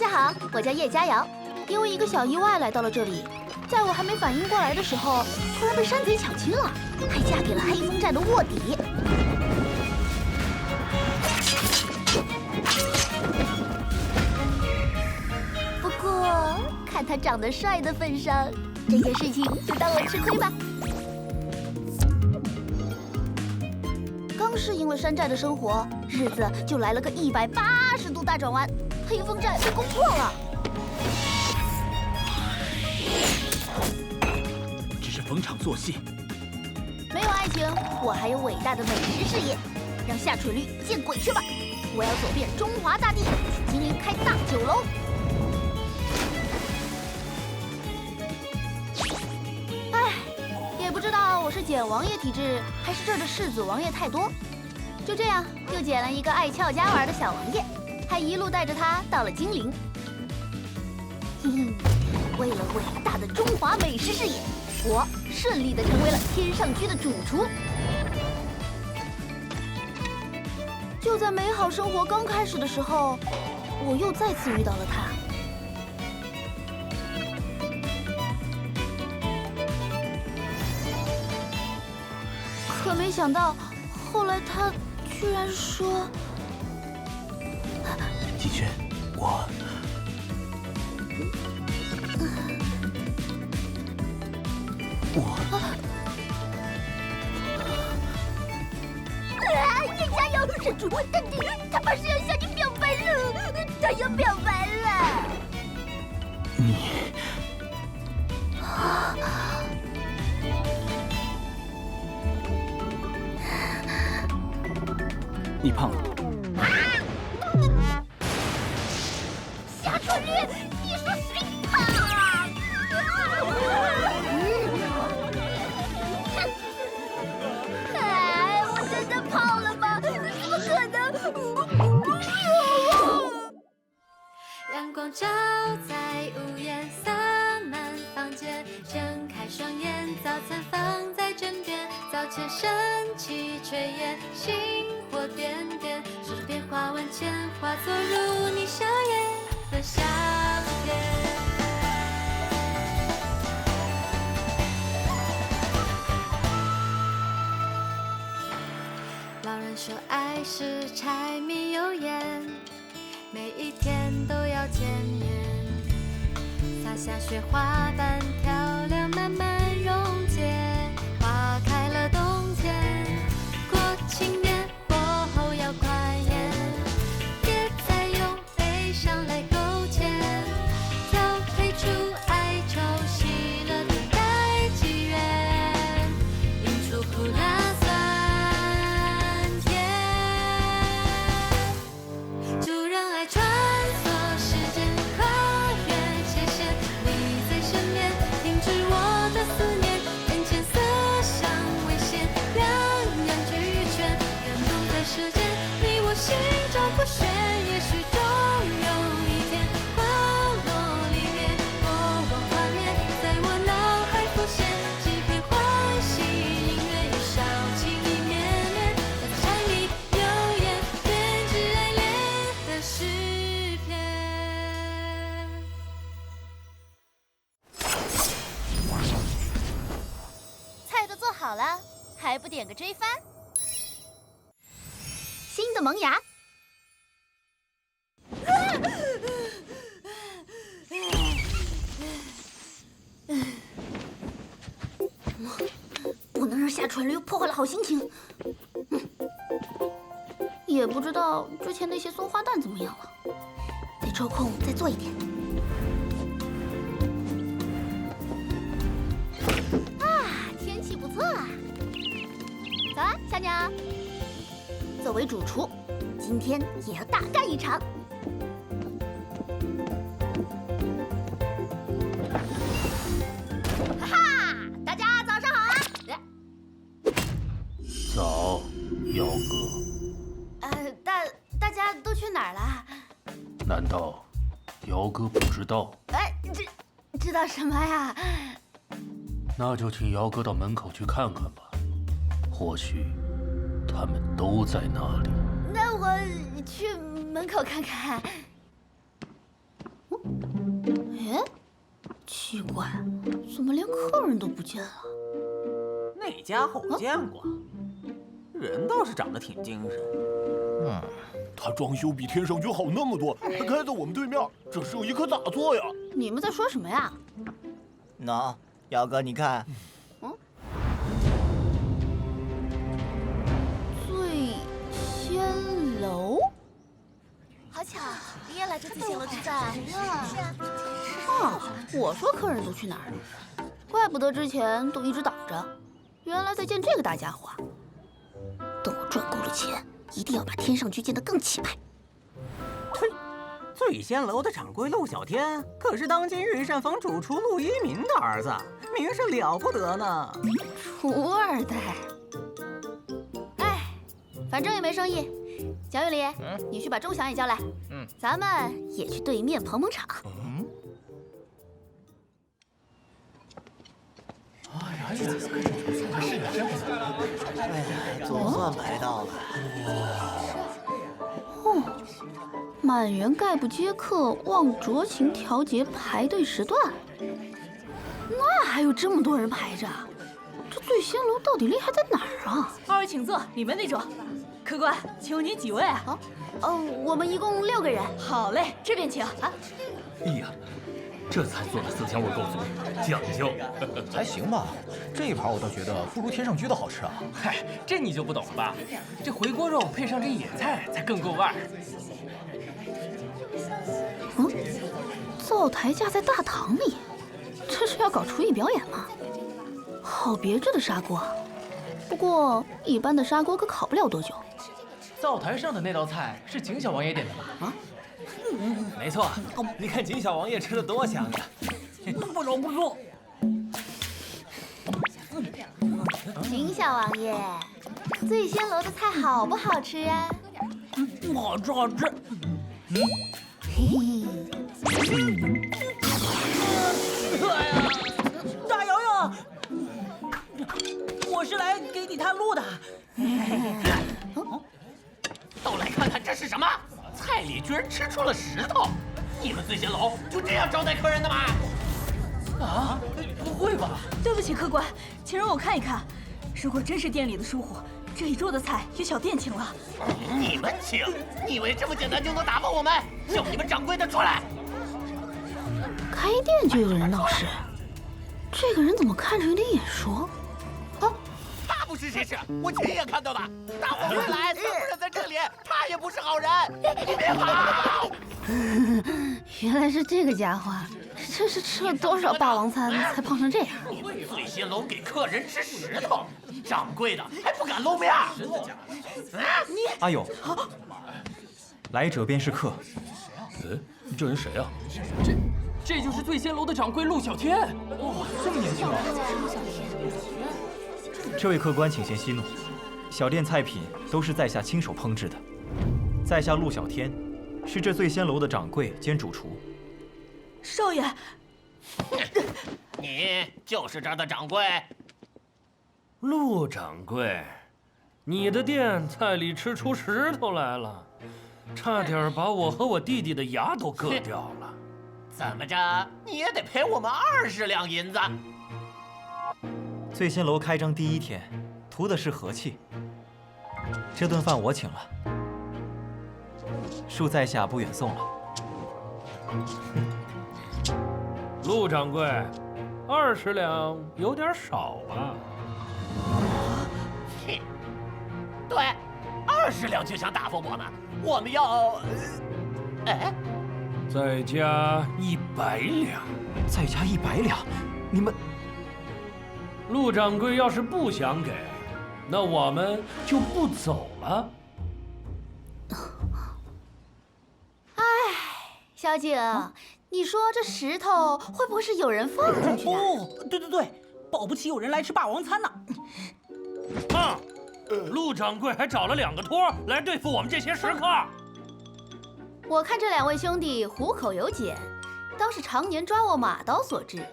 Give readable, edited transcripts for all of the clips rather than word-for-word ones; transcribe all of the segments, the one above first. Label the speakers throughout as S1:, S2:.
S1: 好，我叫叶佳瑶，因为一个小意外来到了这里。在我还没反应过来的时候，突然被山贼抢亲了，还嫁给了黑风寨的卧底。不过看他长得帅的份上，这件事情就当我吃亏吧。刚适应了山寨的生活，日子就来了个180度大转弯，黑风寨被攻破了。
S2: 只是逢场作戏，
S1: 没有爱情，我还有伟大的美食事业，让夏蠢驴见鬼去吧！我要走遍中华大地，去金陵开大酒楼。唉，也不知道我是捡王爷体质，还是这儿的世子王爷太多。就这样，又捡了一个爱俏家玩的小王爷，还一路带着他到了金陵。嘿嘿，为了伟大的中华美食事业，我顺利地成为了天上居的主厨。就在美好生活刚开始的时候，我又再次遇到了他。可没想到，后来他居然说：“
S2: 季轩，我……
S1: 叶佳瑶，沈主，他马上要向你表白了，他要表白了。”
S2: 你胖了。
S1: 夏蠢驴，你说谁胖啊？哎，我真的胖了吗？怎么可能？
S3: 阳光照在屋檐，洒满房间。睁开双眼，早餐放在枕边。早前升起炊烟，星火点点，手边花万千，化作如你笑颜的香甜。老人说爱是柴米油盐，每一天都要见面。洒下雪花般漂亮，慢慢溶解。花开了冬天，过庆典过后要跨年，别再用悲伤来勾牵，调配出哀愁喜乐的代际缘，映出苦辣酸甜。就让爱穿梭时间，跨越界限，你在身边，停止我的思念。眼前色香味鲜，两样俱全，感动在世间，你我心照不宣。也许终有一天，花落离别，过往画面在我脑海浮现，几片欢喜音乐与烧情意绵绵，在柴米油盐编织爱恋的诗篇。
S1: 菜都做好了，还不点个追番？新的萌芽。不能让夏蠢驴破坏了好心情。也不知道之前那些松花蛋怎么样了，得抽空再做一点。天气不错啊！走啊，小鸟。作为主厨，今天也要大干一场。哈哈，大家早上好啊！
S2: 早，姚哥。
S1: 大家都去哪儿了？
S2: 难道姚哥不知道？
S1: 哎，知道什么呀？
S2: 那就请姚哥到门口去看看吧，或许他们都在那里。
S1: 那我去门口看看。哎，奇怪，怎么连客人都不见了？
S4: 那家伙我见过，人倒是长得挺精神。
S5: 他装修比天上君好那么多，还开在我们对面，这生意可咋做呀？
S1: 你们在说什么呀？
S6: 喏，姚哥，你看，
S1: 醉仙楼。
S7: 好巧，你也来这醉仙楼吃饭？
S1: 啊，我说客人都去哪儿了？怪不得之前都一直倒着，原来在建这个大家伙。等我赚够了钱，一定要把天上居建得更气派。
S4: 呸！醉仙楼的掌柜陆小天可是当今御膳房主厨陆一鸣的儿子，名声了不得呢。
S1: 厨二代。哎，反正也没生意。蒋玉礼，你去把钟祥也叫来。咱们也去对面捧捧场。
S6: 总算排到了。
S1: 满员概不接客，望酌情调节排队时段。那还有这么多人排着，这醉仙楼到底厉害在哪儿啊？
S7: 二位请坐，里面那桌。客官，请问您几位啊？
S1: 我们一共6个人。
S7: 好嘞，这边请啊。
S2: 哎呀，这菜做的色香味够足，讲究。
S8: 还行吧，这一盘我倒觉得不如天上居的好吃啊。
S9: 嗨，这你就不懂了吧？这回锅肉配上这野菜才更够味儿。
S1: 灶台架在大堂里，这是要搞厨艺表演吗？好别致的砂锅，不过一般的砂锅可烤不了多久。
S9: 灶台上的那道菜是景小王爷点的吧？
S1: 啊，
S9: 没错，你看景小王爷吃的多香啊！
S4: 不容不错。
S1: 景小王爷，醉仙楼的菜好不好吃啊？
S4: 好吃好吃。
S1: 嘿嘿。
S4: 哎呀，大瑶瑶，我是来给你探路的。
S2: 都来看看这是什么？菜里居然吃出了石头！你们醉仙楼就这样招待客人的吗？
S9: 啊，不会吧？
S7: 对不起，客官，请让我看一看。如果真是店里的疏忽，这一桌的菜由小店请了。
S2: 你们请？你以为这么简单就能打发我们？叫你们掌柜的出来！
S1: 开店就有人闹事，这个人怎么看着有点眼熟？
S2: 他不是谁是？我亲眼看到的。大伙快来，孙夫人在这里，他也不是好人。你别跑！
S1: 原来是这个家伙，这是吃了多少霸王餐才胖成这样？
S2: 你们醉仙楼给客人吃石头，掌柜的还不敢露面。
S8: 阿勇，来者便是客。
S2: 这人谁啊？
S9: 这就是醉仙楼的掌柜陆小天。
S8: 哇，这么年轻啊！这位客官，请先息怒。小店菜品都是在下亲手烹制的。在下陆小天，是这醉仙楼的掌柜兼主厨。
S7: 少爷，
S2: 你就是这儿的掌柜。陆掌柜，你的店菜里吃出石头来了，差点把我和我弟弟的牙都硌掉了。怎么着，你也得赔我们20两银子。
S8: 醉仙楼开张第1天，图的是和气。这顿饭我请了，恕在下不远送了。
S2: 陆掌柜，20两有点少吧？对，20两就想打发我们，我们要，再加100两。
S8: 再加100两，你们……
S2: 陆掌柜要是不想给，那我们就不走了。
S1: 小景，你说这石头会不会是有人放进去的？
S4: 哦，对，保不齐有人来吃霸王餐呢。
S2: 陆掌柜还找了2个托来对付我们这些食客。
S1: 我看这2位兄弟虎口有碱，当是常年抓握马刀所致。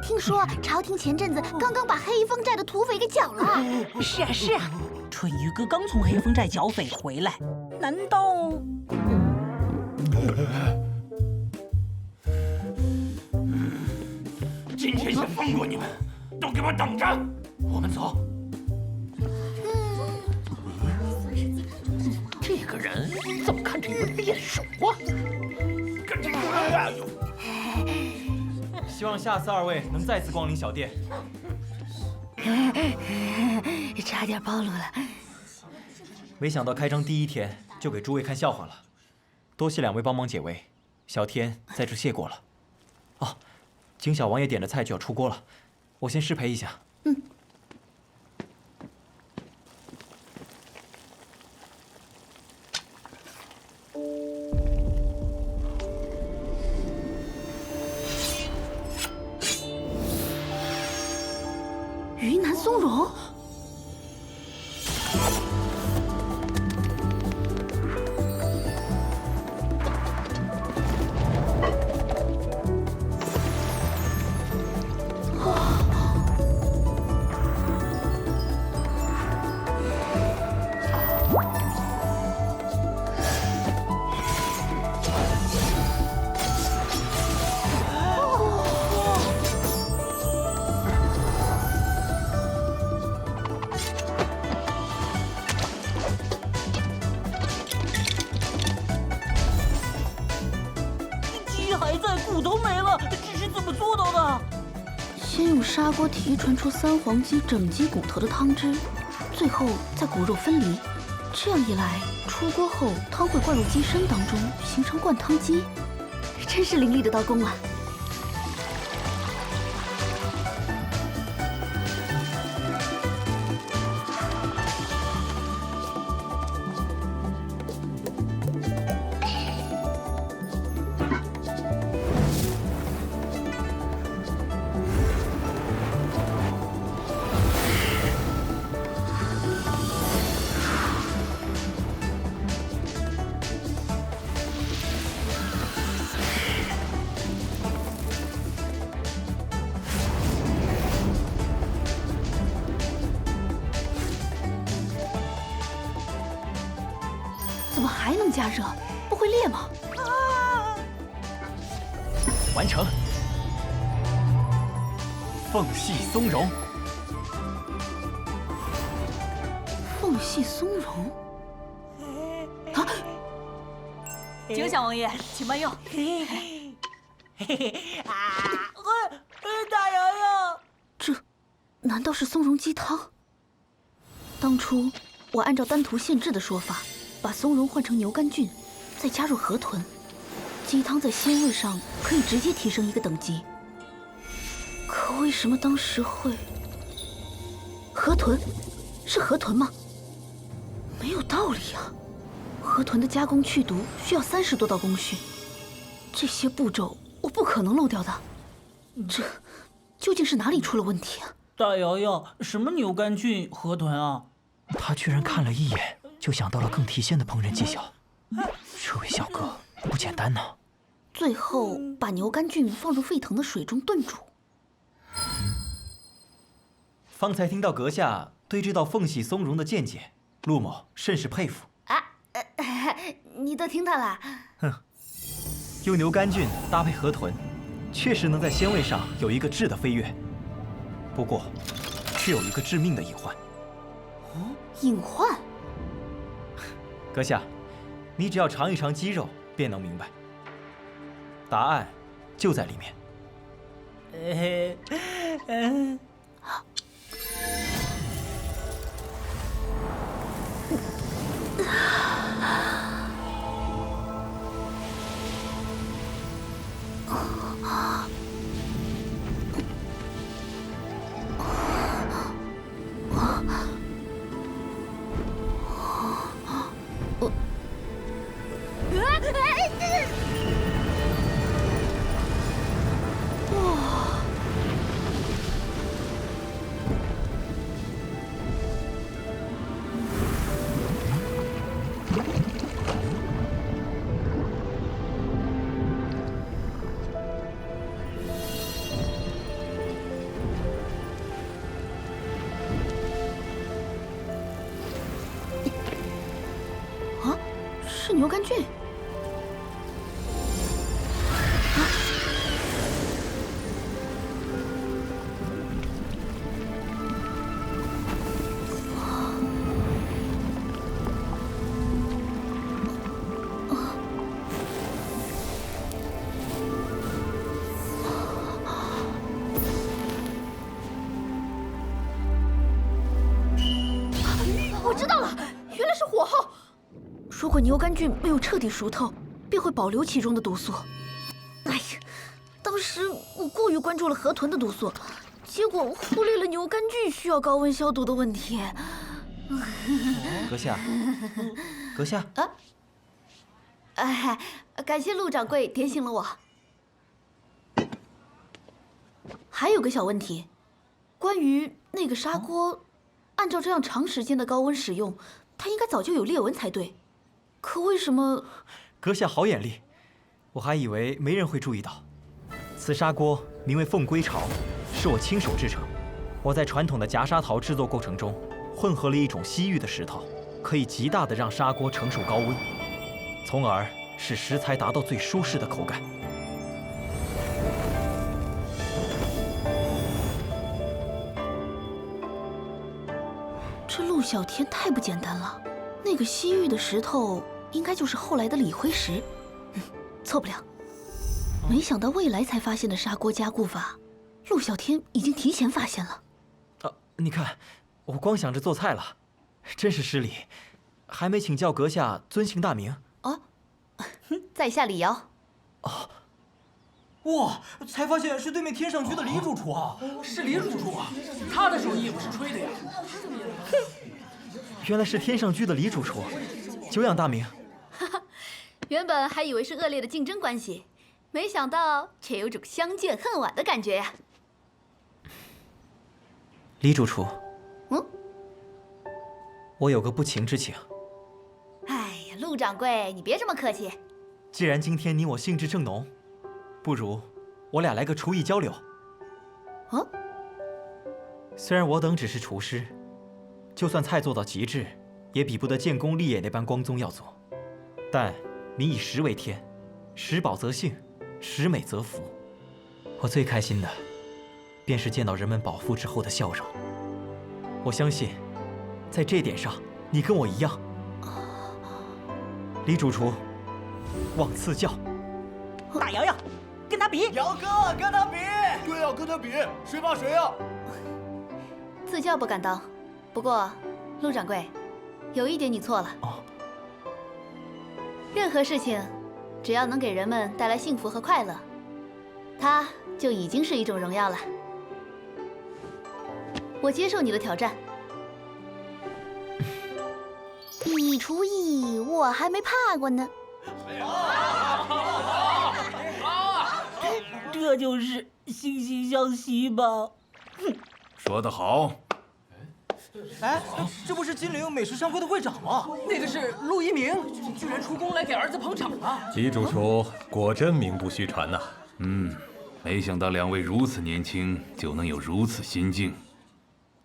S1: 听说朝廷前阵子刚刚把黑风寨的土匪给剿了。
S4: 是啊，春雨哥刚从黑风寨剿匪回来，难道？
S2: 今天先放过你们，都给我等着！我们走。
S9: 这个人怎么看着有点眼熟啊？
S8: 希望下次2位能再次光临小店。
S1: 差点暴露了。
S8: 没想到开张第1天就给诸位看笑话了，多谢2位帮忙解围，小天在这谢过了。哦，景小王爷点的菜就要出锅了，我先失陪一下。
S1: 嗯。云南松茸。先用砂锅提纯出3黄鸡整鸡骨头的汤汁，最后再骨肉分离。这样一来，出锅后汤会灌入鸡身当中，形成灌汤鸡。真是伶俐的刀工啊！怎么还能加热？不会裂吗？
S8: 完成。凤系松茸。
S1: 凤系松茸。啊！
S7: 景小王爷，请慢用。
S4: 大洋洋，
S1: 这难道是松茸鸡汤？当初我按照丹徒县制的说法，把松茸换成牛肝菌，再加入河豚，鸡汤在鲜味上可以直接提升1个等级。可为什么当时会？河豚？是河豚吗？没有道理啊！河豚的加工去毒需要30多道工序，这些步骤我不可能漏掉的。这究竟是哪里出了问题啊？
S10: 大瑶瑶，什么牛肝菌、河豚啊？
S8: 他居然看了一眼就想到了更提鲜的烹饪技巧，这位小哥不简单呐！
S1: 最后把牛肝菌放入沸腾的水中炖煮。
S8: 方才听到阁下对这道凤系松茸的见解，陆某甚是佩服。
S1: 你都听到了？
S8: 哼，用牛肝菌搭配河豚，确实能在鲜味上有一个质的飞跃。不过，却有一个致命的隐患。
S1: 隐患？
S8: 阁下，你只要尝一尝鸡肉，便能明白。答案就在里面。
S1: 是牛肝菌。
S7: 如果牛肝菌没有彻底熟透，便会保留其中的毒素。哎呀，当时我过于关注了河豚的毒素，结果忽略了牛肝菌需要高温消毒的问题。
S8: 阁下，阁下，
S1: 哎，感谢陆掌柜点醒了我。还有个小问题，关于那个砂锅，按照这样长时间的高温使用，它应该早就有裂纹才对。可为什么？
S8: 阁下好眼力，我还以为没人会注意到。此砂锅名为凤归巢，是我亲手制成。我在传统的夹砂陶制作过程中，混合了一种西域的石头，可以极大的让砂锅承受高温，从而使食材达到最舒适的口感。
S7: 这陆小天太不简单了，那个西域的石头应该就是后来的李辉石，错不了。没想到未来才发现的砂锅加固法，陆小天已经提前发现了。
S8: 你看，我光想着做菜了，真是失礼，还没请教阁下尊姓大名。
S1: 在下李瑶。
S10: 哇，才发现是对面天上居的李主厨啊！
S9: 是李主厨啊，他的手艺也不是吹的呀。
S8: 原来是天上居的李主厨，久仰大名。
S1: 原本还以为是恶劣的竞争关系，没想到却有种相见恨晚的感觉呀。
S8: 李主厨，我有个不情之请。
S1: 哎呀，陆掌柜，你别这么客气。
S8: 既然今天你我兴致正浓，不如我俩来个厨艺交流。虽然我等只是厨师，就算菜做到极致，也比不得建功立业那般光宗耀祖。但民以食为天，食饱则兴，食美则福。我最开心的，便是见到人们饱腹之后的笑容。我相信，在这点上，你跟我一样。李主厨，望赐教。
S4: 大洋洋，跟他比！
S6: 姚哥，跟他比！
S5: 对呀，跟他比，谁怕谁呀？
S1: 自教不敢当，不过，陆掌柜，有一点你错了。任何事情，只要能给人们带来幸福和快乐，它就已经是一种荣耀了。我接受你的挑战。
S7: 你厨艺我还没怕过呢。
S10: 这就是惺惺相惜吧？
S5: 说得好。
S10: 哎，这不是金陵美食商会的会长吗？
S9: 那个是陆一鸣，居然出宫来给儿子捧场了。
S11: 李主厨果真名不虚传呐。
S12: 没想到两位如此年轻就能有如此心境。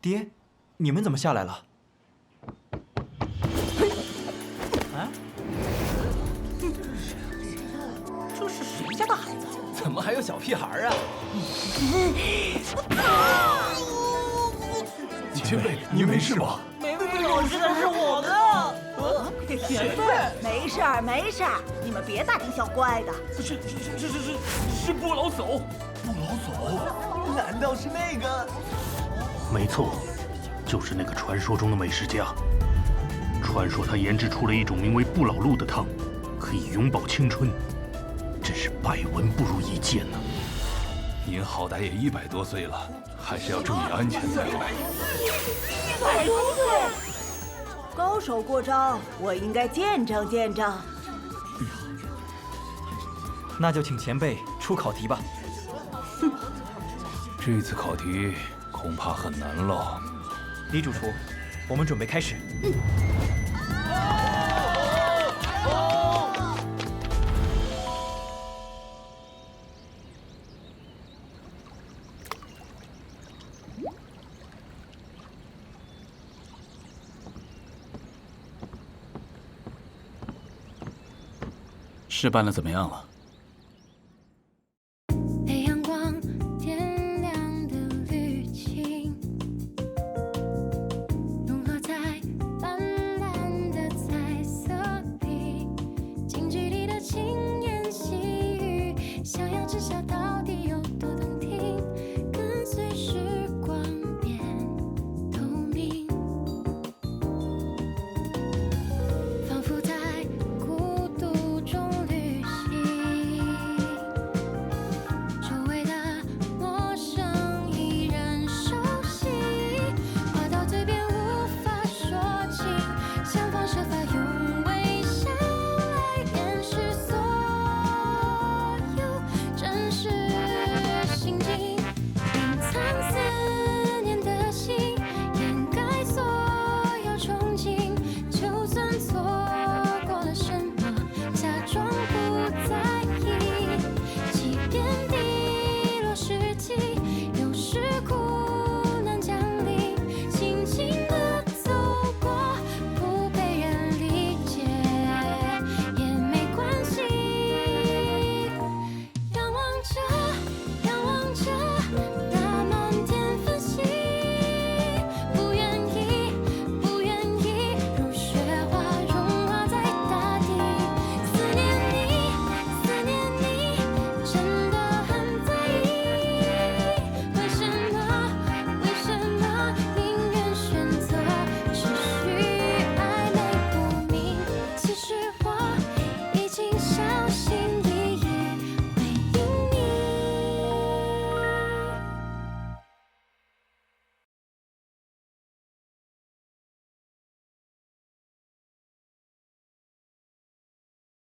S8: 爹，你们怎么下来了？
S10: 这是谁家的孩子？
S9: 怎么还有小屁孩啊？
S5: 前辈，你没事吧？
S10: 没事的是我的。
S7: 前辈，没事儿没事儿，你们别大惊小怪的。
S5: 是不老叟。不老叟？
S6: 难道是那个？
S13: 没错，就是那个传说中的美食家。传说他研制出了一种名为不老露的汤，可以永葆青春，真是百闻不如一见呐。
S12: 您好歹也100多岁了，还是要注意安全才好。
S7: 100多岁，高手过招，我应该见证见证。
S8: 那就请前辈出考题吧。
S12: 这次考题恐怕很难喽。
S8: 李主厨，我们准备开始。
S12: 试办的怎么样了？